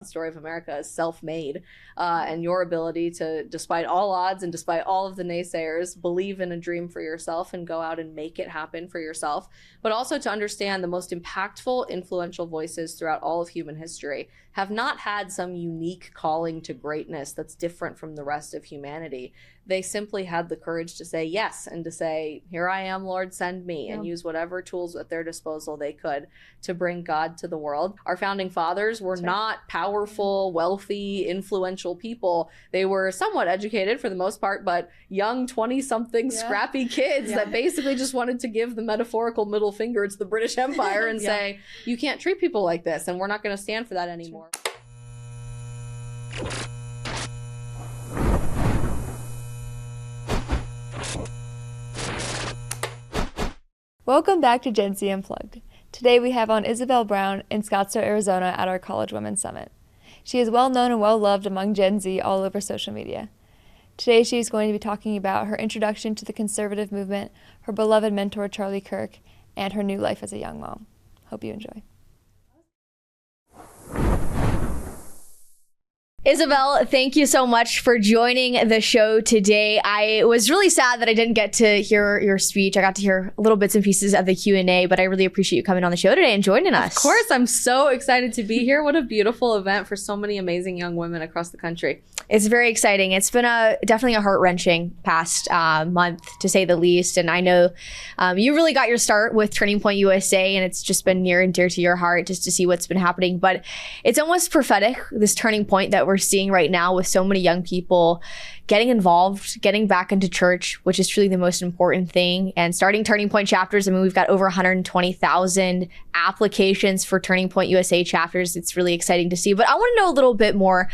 story of America is self-made, and your ability to, despite all odds and despite all of the naysayers, believe in a dream for yourself and go out and make it happen for yourself, but also to understand the most impactful, influential voices throughout all of human history have not had some unique calling to greatness that's different from the rest of humanity. They simply had the courage to say yes and to say, here I am, Lord, send me, and use whatever tools at their disposal they could to bring God to the world. Our founding fathers were not powerful, wealthy, influential people. They were somewhat educated for the most part, but young 20-something scrappy kids that basically just wanted to give the metaphorical middle finger to the British Empire and say, you can't treat people like this, and we're not going to stand for that anymore. Welcome back to Gen Z Unplugged. Today we have on Isabel Brown in Scottsdale, Arizona at our College Women's Summit. She is well known and well loved among Gen Z all over social media. Today she is going to be talking about her introduction to the conservative movement, her beloved mentor Charlie Kirk, and her new life as a young mom. Hope you enjoy. Isabel, thank you so much for joining the show today. I was really sad that I didn't get to hear your speech. I got to hear little bits and pieces of the Q&A, but I really appreciate you coming on the show today and joining us. Of course, I'm so excited to be here. What a beautiful event for so many amazing young women across the country. It's very exciting. It's been definitely a heart-wrenching past month, to say the least. And I know you really got your start with Turning Point USA, and it's just been near and dear to your heart just to see what's been happening. But it's almost prophetic, this turning point that we're seeing right now with so many young people getting involved, getting back into church, which is truly the most important thing, and starting Turning Point chapters. I mean, we've got over 120,000 applications for Turning Point USA chapters. It's really exciting to see. But I want to know a little bit more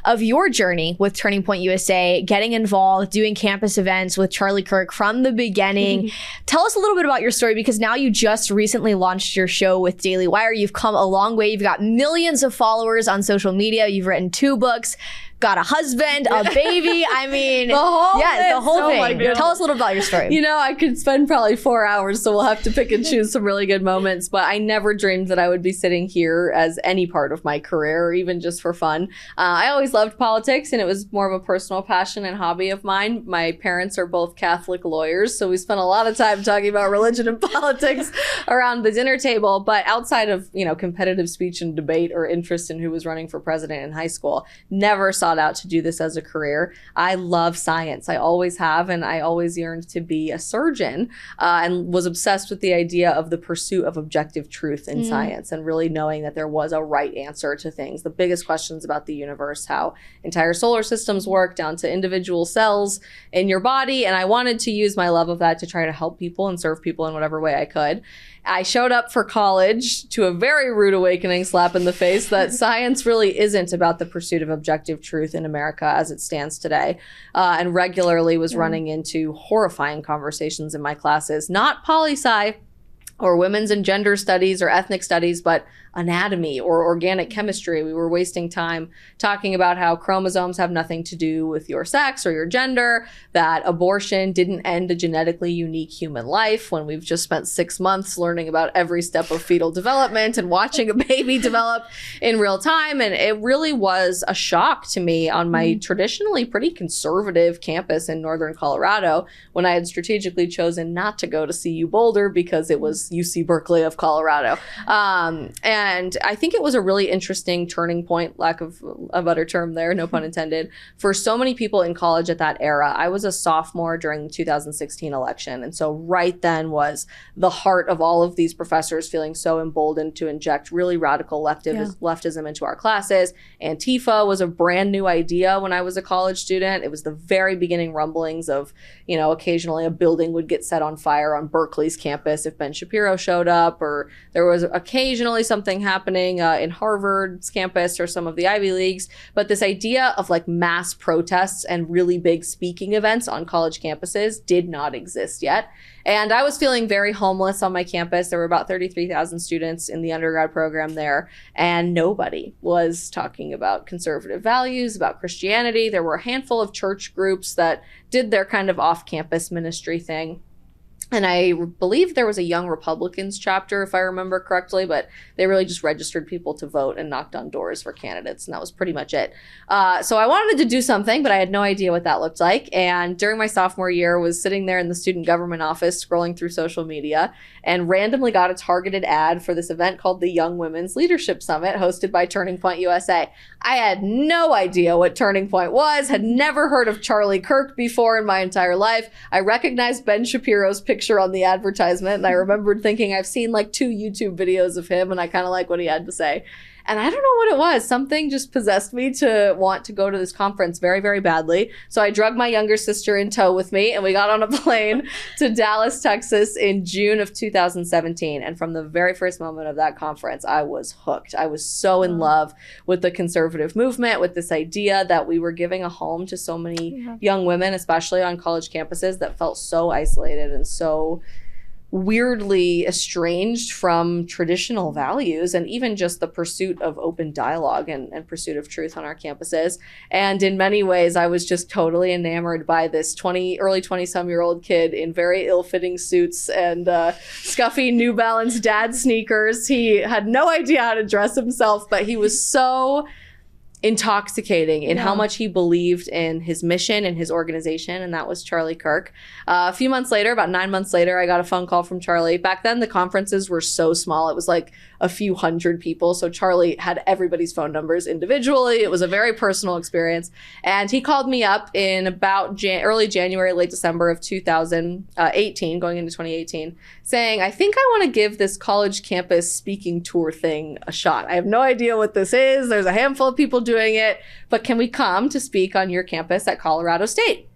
of your journey with Turning Point USA, getting involved, doing campus events with Charlie Kirk from the beginning. Tell us a little bit about your story, because now you just recently launched your show with Daily Wire. You've come a long way. You've got millions of followers on social media. You've written 2 books. Got a husband, a baby. I mean, the whole thing. Tell us a little about your story. You know, I could spend probably 4 hours, so we'll have to pick and choose some really good moments. But I never dreamed that I would be sitting here as any part of my career, or even just for fun. I always loved politics, and it was more of a personal passion and hobby of mine. My parents are both Catholic lawyers, so we spent a lot of time talking about religion and politics around the dinner table. But outside of, you know, competitive speech and debate or interest in who was running for president in high school, never sought out to do this as a career. I love science. I always have, and I always yearned to be a surgeon, and was obsessed with the idea of the pursuit of objective truth in science, and really knowing that there was a right answer to things. The biggest questions about the universe, how entire solar systems work, down to individual cells in your body. And I wanted to use my love of that to try to help people and serve people in whatever way I could. I showed up for college to a very rude awakening, slap in the face, that science really isn't about the pursuit of objective truth in America as it stands today, and regularly was running into horrifying conversations in my classes, not poli-sci or women's and gender studies or ethnic studies, but anatomy or organic chemistry. We were wasting time talking about how chromosomes have nothing to do with your sex or your gender, that abortion didn't end a genetically unique human life, when we've just spent 6 months learning about every step of fetal development and watching a baby develop in real time. And it really was a shock to me on my traditionally pretty conservative campus in Northern Colorado, when I had strategically chosen not to go to CU Boulder because it was UC Berkeley of Colorado. And I think it was a really interesting turning point, lack of a better term there, no pun intended, for so many people in college at that era. I was a sophomore during the 2016 election. And so right then was the heart of all of these professors feeling so emboldened to inject really radical leftism into our classes. Antifa was a brand new idea when I was a college student. It was the very beginning rumblings of, you know, occasionally a building would get set on fire on Berkeley's campus if Ben Shapiro showed up, or there was occasionally something happening in Harvard's campus or some of the Ivy Leagues. But this idea of like mass protests and really big speaking events on college campuses did not exist yet. And I was feeling very homeless on my campus. There were about 33,000 students in the undergrad program there, and nobody was talking about conservative values, about Christianity. There were a handful of church groups that did their kind of off-campus ministry thing. And I believe there was a Young Republicans chapter, if I remember correctly, but they really just registered people to vote and knocked on doors for candidates. And that was pretty much it. So I wanted to do something, but I had no idea what that looked like. And during my sophomore year, was sitting there in the student government office, scrolling through social media, and randomly got a targeted ad for this event called the Young Women's Leadership Summit, hosted by Turning Point USA. I had no idea what Turning Point was, had never heard of Charlie Kirk before in my entire life. I recognized Ben Shapiro's picture on the advertisement, and I remembered thinking I've seen like 2 YouTube videos of him, and I kind of like what he had to say. And I don't know what it was. Something just possessed me to want to go to this conference very, very badly. So I drug my younger sister in tow with me, and we got on a plane to Dallas, Texas in June of 2017. And from the very first moment of that conference, I was hooked. I was so in love with the conservative movement, with this idea that we were giving a home to so many young women, especially on college campuses, that felt so isolated and so weirdly estranged from traditional values and even just the pursuit of open dialogue and pursuit of truth on our campuses. And in many ways, I was just totally enamored by this early 20-some-year-old kid in very ill-fitting suits and scuffy New Balance dad sneakers. He had no idea how to dress himself, but he was so intoxicating in how much he believed in his mission and his organization, and that was Charlie Kirk. A few months later, about 9 months later, I got a phone call from Charlie. Back then, the conferences were so small. It was like a few hundred people, so Charlie had everybody's phone numbers individually. It was a very personal experience, and he called me up in about early January, late December of 2018, going into 2018, saying, I think I want to give this college campus speaking tour thing a shot. I have no idea what this is. There's a handful of people doing it, but can we come to speak on your campus at Colorado State?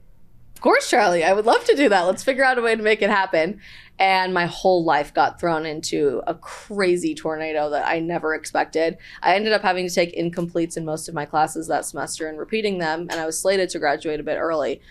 Of course, Charlie, I would love to do that. Let's figure out a way to make it happen. And my whole life got thrown into a crazy tornado that I never expected. I ended up having to take incompletes in most of my classes that semester and repeating them, and I was slated to graduate a bit early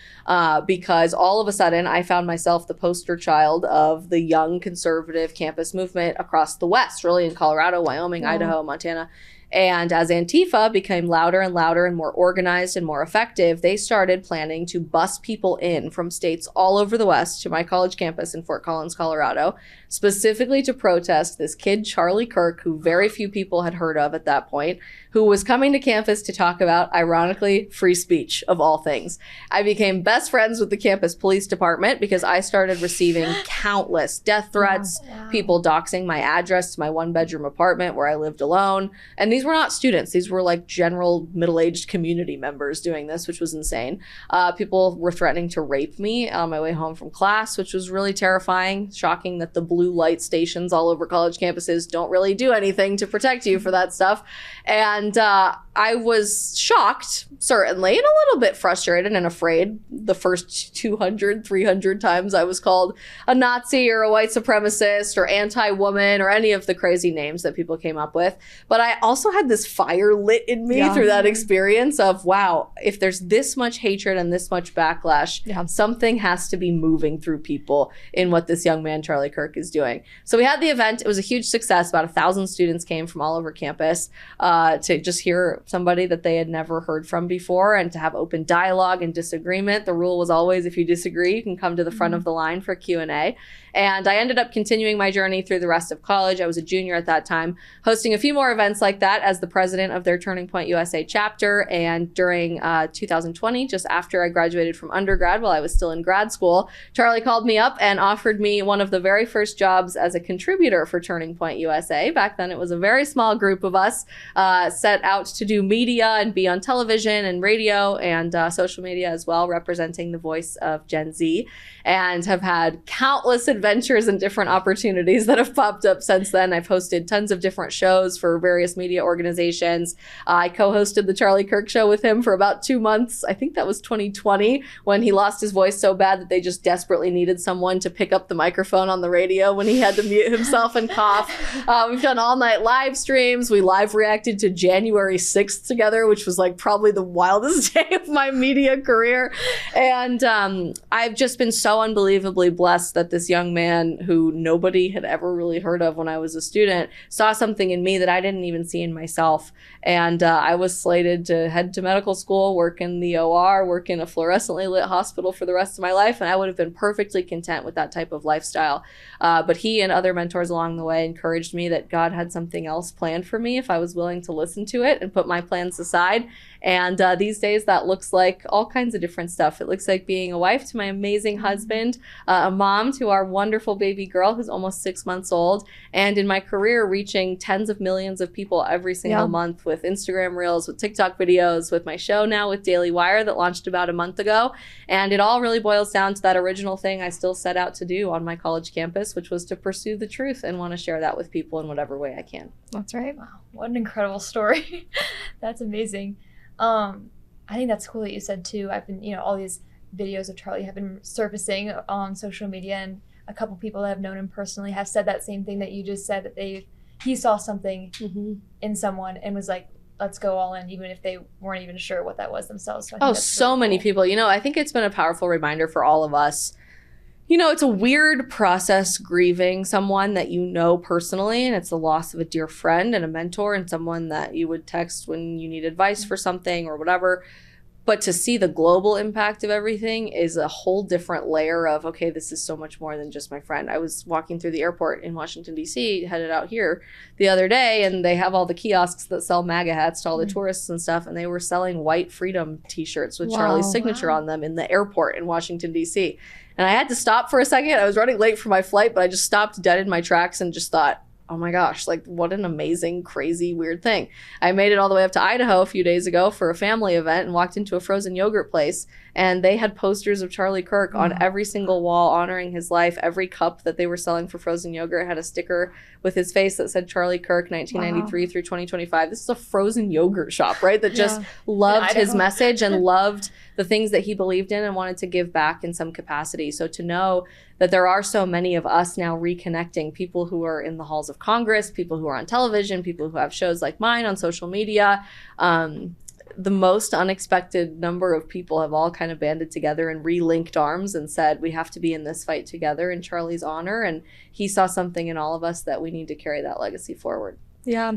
because all of a sudden I found myself the poster child of the young conservative campus movement across the West, really in Colorado, Wyoming, Idaho, Montana. And as Antifa became louder and louder and more organized and more effective, they started planning to bus people in from states all over the West to my college campus in Fort Collins, Colorado, specifically to protest this kid, Charlie Kirk, who very few people had heard of at that point, who was coming to campus to talk about, ironically, free speech, of all things. I became best friends with the campus police department because I started receiving countless death threats, people doxing my address to my 1-bedroom apartment where I lived alone. And these were not students. These were like general middle-aged community members doing this, which was insane. People were threatening to rape me on my way home from class, which was really terrifying. Shocking that the blue light stations all over college campuses don't really do anything to protect you for that stuff. And I was shocked, certainly, and a little bit frustrated and afraid the first 200, 300 times I was called a Nazi or a white supremacist or anti-woman or any of the crazy names that people came up with. But I also had this fire lit in me through that experience of, wow, if there's this much hatred and this much backlash, something has to be moving through people in what this young man, Charlie Kirk, is doing. So we had the event. It was a huge success. About 1,000 students came from all over campus to just hear somebody that they had never heard from before and to have open dialogue and disagreement. The rule was always, if you disagree, you can come to the front of the line for Q&A. And I ended up continuing my journey through the rest of college. I was a junior at that time, hosting a few more events like that as the president of their Turning Point USA chapter. And during 2020, just after I graduated from undergrad, while I was still in grad school, Charlie called me up and offered me one of the very first jobs as a contributor for Turning Point USA. Back then, it was a very small group of us set out to do media and be on television and radio and social media as well, representing the voice of Gen Z, and have had countless adventures and different opportunities that have popped up since then. I've hosted tons of different shows for various media organizations. I co-hosted the Charlie Kirk Show with him for about 2 months. I think that was 2020 when he lost his voice so bad that they just desperately needed someone to pick up the microphone on the radio when he had to mute himself and cough. We've done all night live streams. We live reacted to January 6th together, which was like probably the wildest day of my media career. And I've just been so unbelievably blessed that this young man who nobody had ever really heard of when I was a student saw something in me that I didn't even see in in myself. And I was slated to head to medical school, work in the OR, work in a fluorescently lit hospital for the rest of my life. And I would have been perfectly content with that type of lifestyle. But he and other mentors along the way encouraged me that God had something else planned for me if I was willing to listen to it and put my plans aside. And these days that looks like all kinds of different stuff. It looks like being a wife to my amazing husband, a mom to our wonderful baby girl who's almost 6 months old, and in my career reaching tens of millions of people every single month with Instagram Reels, with TikTok videos, with my show now with Daily Wire that launched about a month ago. And it all really boils down to that original thing I still set out to do on my college campus, which was to pursue the truth and want to share that with people in whatever way I can. That's right. Wow, what an incredible story. That's amazing. I think that's cool that you said too. I've been, all these videos of Charlie have been surfacing on social media, and a couple people that have known him personally have said that same thing that you just said, that he saw something in someone and was like, let's go all in, even if they weren't even sure what that was themselves. So I think that's really many cool. people. I think it's been a powerful reminder for all of us. It's a weird process grieving someone that you know personally, and it's the loss of a dear friend and a mentor and someone that you would text when you need advice for something or whatever. But to see the global impact of everything is a whole different layer of, okay, this is so much more than just my friend. I was walking through the airport in Washington, D.C., headed out here the other day, and they have all the kiosks that sell MAGA hats to all the tourists and stuff, and they were selling white freedom T-shirts with Charlie's signature on them in the airport in Washington, D.C. And I had to stop for a second. I was running late for my flight, but I just stopped dead in my tracks and just thought, oh my gosh, like what an amazing, crazy, weird thing. I made it all the way up to Idaho a few days ago for a family event and walked into a frozen yogurt place, and they had posters of Charlie Kirk on every single wall honoring his life. Every cup that they were selling for frozen yogurt had a sticker with his face that said Charlie Kirk 1993 through 2025. This is a frozen yogurt shop, right? That just loved his message and loved the things that he believed in and wanted to give back in some capacity. So to know that there are so many of us now reconnecting, people who are in the halls of Congress, people who are on television, people who have shows like mine on social media, the most unexpected number of people have all kind of banded together and re-linked arms and said, we have to be in this fight together in Charlie's honor. And he saw something in all of us that we need to carry that legacy forward. Yeah.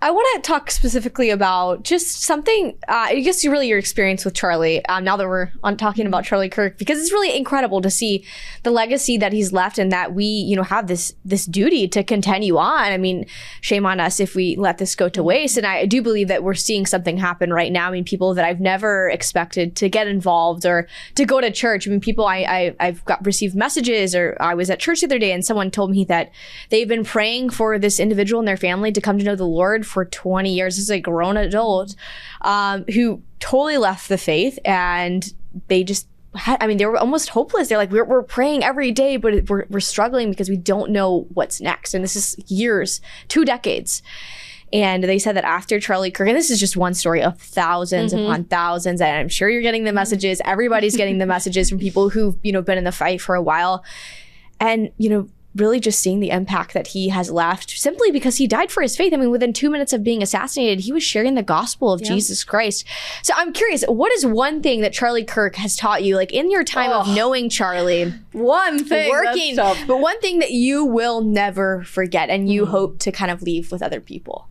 I want to talk specifically about just something, I guess really your experience with Charlie, now that we're on talking about Charlie Kirk, because it's really incredible to see the legacy that he's left and that we, have this duty to continue on. I mean, shame on us if we let this go to waste. And I do believe that we're seeing something happen right now. I mean, people that I've never expected to get involved or to go to church. I mean, people I've received messages, or I was at church the other day and someone told me that they've been praying for this individual in their family to come to know the Lord for 20 years. This is a grown adult who totally left the faith, and they just they were almost hopeless. They're like, we're praying every day, but we're struggling because we don't know what's next. And this is years, 2 decades. And they said that after Charlie Kirk, and this is just one story of thousands upon thousands, and I'm sure you're getting the messages. Everybody's getting the messages from people who've, been in the fight for a while. And, really just seeing the impact that he has left simply because he died for his faith. I mean, within 2 minutes of being assassinated, he was sharing the gospel of Jesus Christ. So I'm curious, what is one thing that Charlie Kirk has taught you, like in your time of knowing Charlie, one thing working, but one thing that you will never forget and you hope to kind of leave with other people?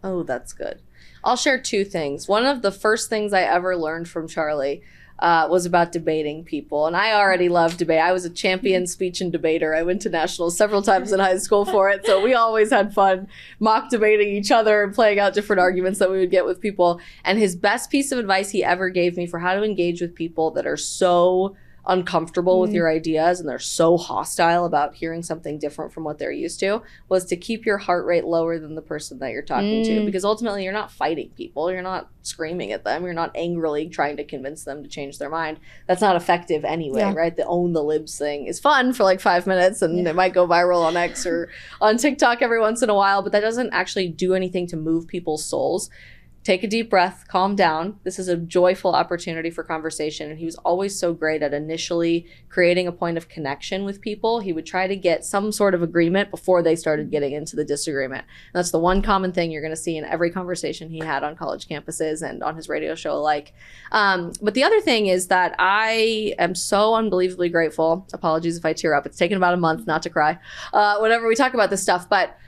Oh, that's good. I'll share 2 things. One of the first things I ever learned from Charlie was about debating people. And I already love debate. I was a champion speech and debater. I went to nationals several times in high school for it. So we always had fun mock debating each other and playing out different arguments that we would get with people. And his best piece of advice he ever gave me for how to engage with people that are so uncomfortable with your ideas and they're so hostile about hearing something different from what they're used to was to keep your heart rate lower than the person that you're talking to, because ultimately you're not fighting people, you're not screaming at them, you're not angrily trying to convince them to change their mind. That's not effective anyway, right? The own the libs thing is fun for like 5 minutes and it might go viral on X or on TikTok every once in a while, but that doesn't actually do anything to move people's souls. Take a deep breath, calm down. This is a joyful opportunity for conversation. And he was always so great at initially creating a point of connection with people. He would try to get some sort of agreement before they started getting into the disagreement. And that's the one common thing you're going to see in every conversation he had on college campuses and on his radio show alike. But the other thing is that I am so unbelievably grateful. Apologies if I tear up. It's taken about a month not to cry whenever we talk about this stuff. But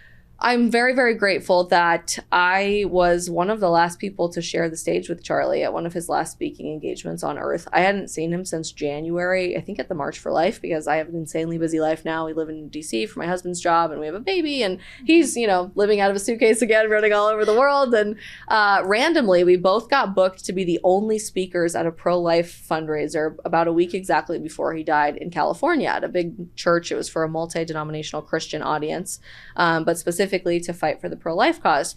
I'm very, very grateful that I was one of the last people to share the stage with Charlie at one of his last speaking engagements on Earth. I hadn't seen him since January, I think at the March for Life, because I have an insanely busy life now. We live in DC for my husband's job, and we have a baby, and he's, living out of a suitcase again, running all over the world. And randomly, we both got booked to be the only speakers at a pro-life fundraiser about a week exactly before he died in California at a big church. It was for a multi-denominational Christian audience, but specifically to fight for the pro-life cause.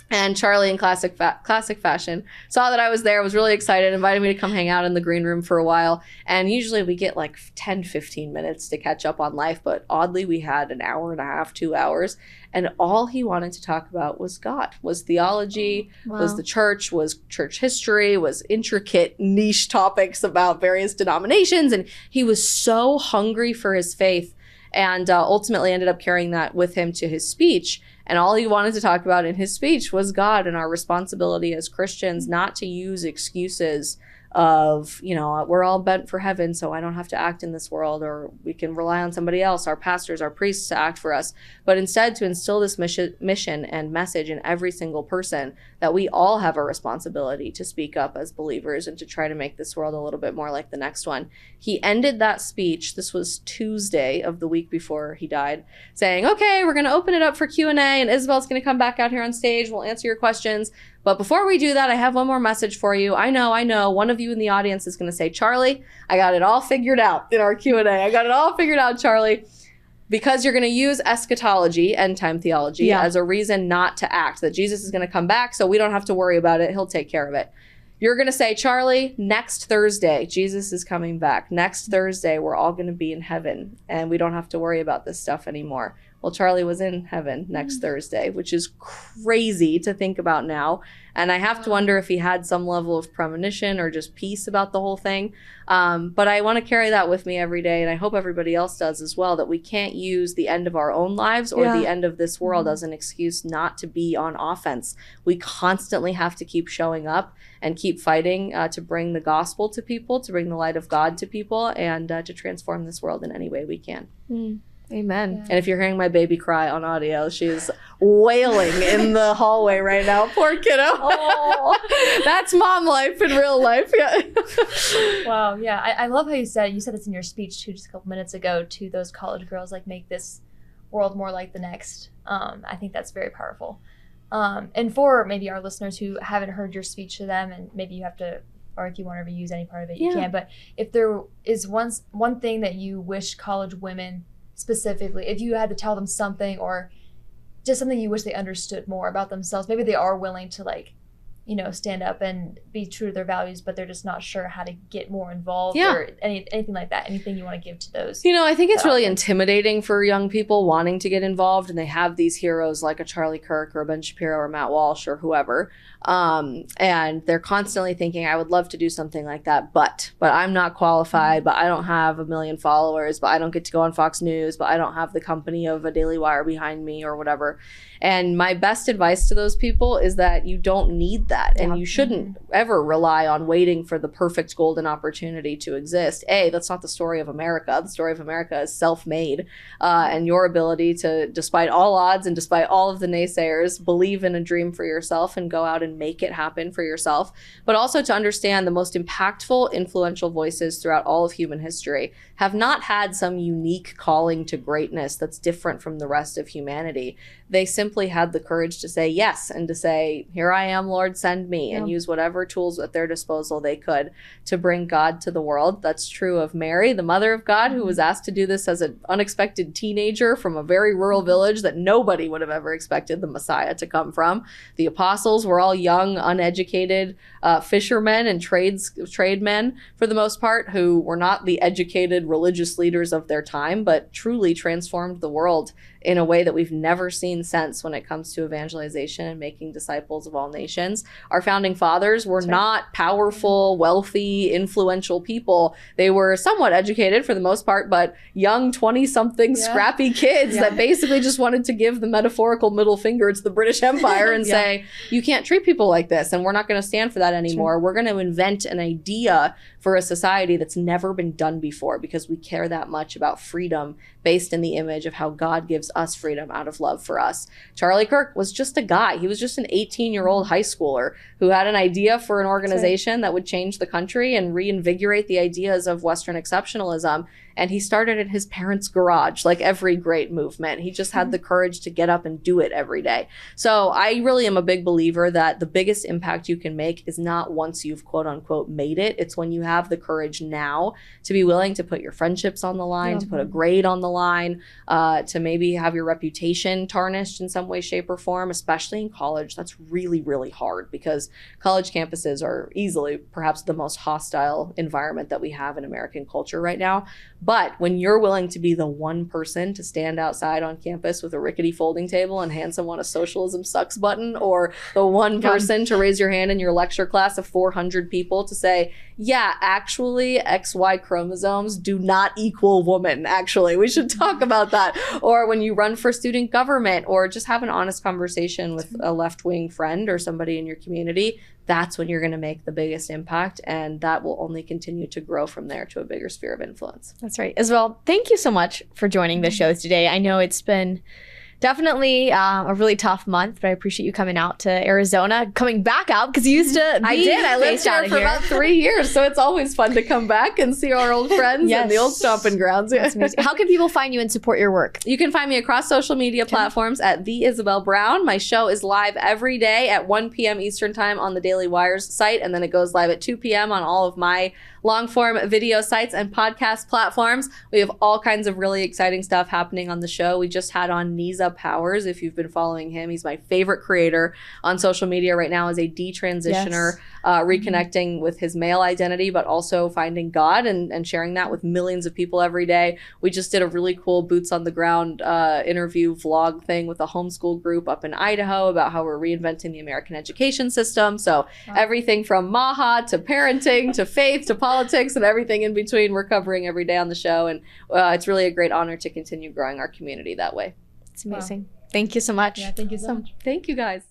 And Charlie, in classic fashion, saw that I was there, was really excited, invited me to come hang out in the green room for a while. And usually we get like 10, 15 minutes to catch up on life. But oddly, we had an hour and a half, 2 hours. And all he wanted to talk about was God, was theology, was the church, was church history, was intricate niche topics about various denominations. And he was so hungry for his faith, and ultimately ended up carrying that with him to his speech. And all he wanted to talk about in his speech was God and our responsibility as Christians not to use excuses of, we're all bent for heaven, so I don't have to act in this world, or we can rely on somebody else, our pastors, our priests, to act for us, but instead to instill this mission and message in every single person that we all have a responsibility to speak up as believers and to try to make this world a little bit more like the next one. He ended that speech, this was Tuesday of the week before he died, saying, okay, we're going to open it up for Q&A, and Isabel's going to come back out here on stage. We'll answer your questions. But before we do that, I have one more message for you. I know. One of you in the audience is going to say, Charlie, I got it all figured out in our Q&A. I got it all figured out, Charlie. Because you're going to use eschatology, end time theology, as a reason not to act, that Jesus is going to come back, so we don't have to worry about it. He'll take care of it. You're going to say, Charlie, next Thursday, Jesus is coming back. Next Thursday, we're all going to be in heaven, and we don't have to worry about this stuff anymore. Well, Charlie was in heaven next Thursday, which is crazy to think about now. And I have to wonder if he had some level of premonition or just peace about the whole thing. But I want to carry that with me every day. And I hope everybody else does as well, that we can't use the end of our own lives or the end of this world as an excuse not to be on offense. We constantly have to keep showing up and keep fighting to bring the gospel to people, to bring the light of God to people, and to transform this world in any way we can. Amen. Yeah. And if you're hearing my baby cry on audio, she's wailing in the hallway right now. Poor kiddo. Oh, that's mom life in real life. Yeah. Wow. Yeah. I love how you said this in your speech too, just a couple minutes ago, to those college girls, like, make this world more like the next. I think that's very powerful. And for maybe our listeners who haven't heard your speech to them, and maybe you have to, or if you want to reuse any part of it, you can. But if there is one thing that you wish college women specifically, if you had to tell them something, or just something you wish they understood more about themselves, maybe they are willing to, like, stand up and be true to their values, but they're just not sure how to get more involved, or anything like that. Anything you want to give to those? I think it's really intimidating for young people wanting to get involved, and they have these heroes like a Charlie Kirk or a Ben Shapiro or Matt Walsh or whoever, and they're constantly thinking, I would love to do something like that, but I'm not qualified, but I don't have 1 million followers, but I don't get to go on Fox News, but I don't have the company of a Daily Wire behind me or whatever. And my best advice to those people is that you don't need that, and you shouldn't ever rely on waiting for the perfect golden opportunity to exist. That's not the story of America. The story of America is self-made, and your ability to, despite all odds and despite all of the naysayers, believe in a dream for yourself and go out and make it happen for yourself, but also to understand the most impactful, influential voices throughout all of human history have not had some unique calling to greatness that's different from the rest of humanity. They simply had the courage to say yes, and to say, here I am, Lord, send me, and use whatever tools at their disposal they could to bring God to the world. That's true of Mary, the mother of God, who was asked to do this as an unexpected teenager from a very rural village that nobody would have ever expected the Messiah to come from. The apostles were all young, uneducated fishermen and tradesmen, for the most part, who were not the educated religious leaders of their time, but truly transformed the world in a way that we've never seen since when it comes to evangelization and making disciples of all nations. Our founding fathers were not powerful, wealthy, influential people. They were somewhat educated for the most part, but young 20-something scrappy kids that basically just wanted to give the metaphorical middle finger to the British Empire and say, you can't treat people like this, and we're not going to stand for that anymore. We're going to invent an idea for a society that's never been done before, because we care that much about freedom based in the image of how God gives us freedom out of love for us. Charlie Kirk was just a guy. He was just an 18-year-old high schooler who had an idea for an organization that would change the country and reinvigorate the ideas of Western exceptionalism. And he started in his parents' garage, like every great movement. He just had the courage to get up and do it every day. So I really am a big believer that the biggest impact you can make is not once you've quote unquote made it. It's when you have the courage now to be willing to put your friendships on the line, to put a grade on the line, to maybe have your reputation tarnished in some way, shape, or form, especially in college. That's really, really hard because college campuses are easily perhaps the most hostile environment that we have in American culture right now. But when you're willing to be the one person to stand outside on campus with a rickety folding table and hand someone a socialism sucks button, or the one person to raise your hand in your lecture class of 400 people to say, yeah, actually XY chromosomes do not equal woman. Actually, we should talk about that. Or when you run for student government, or just have an honest conversation with a left-wing friend or somebody in your community, that's when you're going to make the biggest impact, and that will only continue to grow from there to a bigger sphere of influence. That's right. Isabel, thank you so much for joining the show today. I know it's been definitely a really tough month, but I appreciate you coming out to Arizona, coming back out because you used to be I did. I lived here for about 3 years, so it's always fun to come back and see our old friends and the old stomping grounds. That's amazing. How can people find you and support your work? You can find me across social media platforms at The Isabel Brown. My show is live every day at 1 p.m. Eastern Time on the Daily Wire's site, and then it goes live at 2 p.m. on all of my long-form video sites and podcast platforms. We have all kinds of really exciting stuff happening on the show. We just had on Nisa Powers, if you've been following him. He's my favorite creator on social media right now as a detransitioner, reconnecting with his male identity, but also finding God and sharing that with millions of people every day. We just did a really cool boots on the ground interview vlog thing with a homeschool group up in Idaho about how we're reinventing the American education system. So everything from Maha to parenting to faith to politics and everything in between, we're covering every day on the show. And it's really a great honor to continue growing our community that way. It's amazing. Thank you so much. Yeah, thank you so much. Thank you guys.